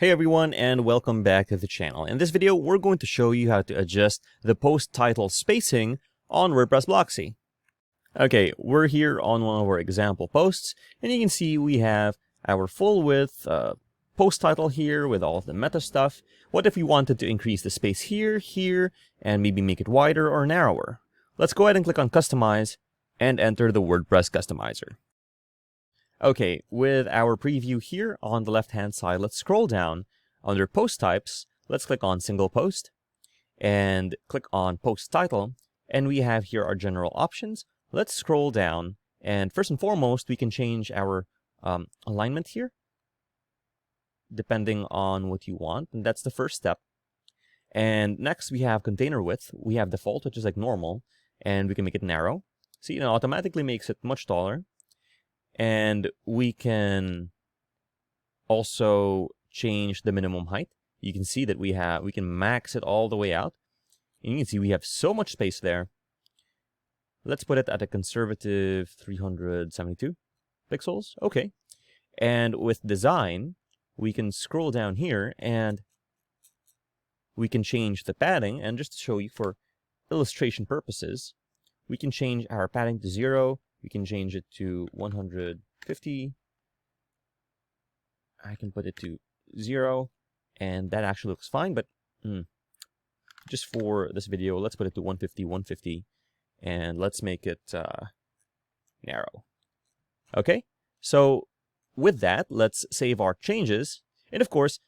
Hey everyone, and welcome back to the channel. In this video, we're going to show you how to adjust the post title spacing on WordPress blocksy. Okay, we're here on one of our example posts, and you can see we have our full width post title here with all of the meta stuff. What if we wanted to increase the space here, and maybe make it wider or narrower? Let's go ahead and click on Customize and enter the WordPress customizer. Okay, with our preview here on the left-hand side, let's scroll down. Under Post Types, let's click on Single Post and click on Post Title, and we have here our general options. Let's scroll down, and first and foremost, we can change our alignment here, depending on what you want, and that's the first step. And next, we have container width. We have default, which is like normal, and we can make it narrow. See, it automatically makes it much taller. And we can also change the minimum height. You can see that we can max it all the way out. And you can see we have so much space there. Let's put it at a conservative 372 pixels. Okay. And with design, we can scroll down here and we can change the padding. And just to show you for illustration purposes, we can change our padding to 0. We can change it to 150. I can put it to 0, and that actually looks fine, but just for this video, let's put it to 150, and let's make it narrow. Okay, so with that, let's save our changes. And of course,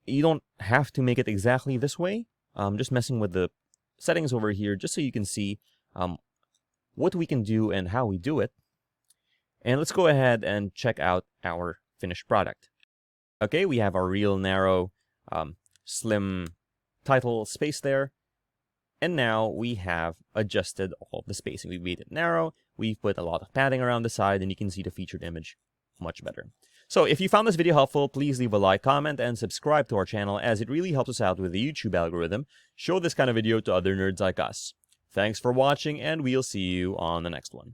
you don't have to make it exactly this way. Just messing with the settings over here, just so you can see what we can do and how we do it. And let's go ahead and check out our finished product. Okay, we have our real narrow, slim title space there. And now we have adjusted all of the spacing. We've made it narrow. We've put a lot of padding around the side, and you can see the featured image much better. So if you found this video helpful, please leave a like, comment, and subscribe to our channel, as it really helps us out with the YouTube algorithm. Show this kind of video to other nerds like us. Thanks for watching, and we'll see you on the next one.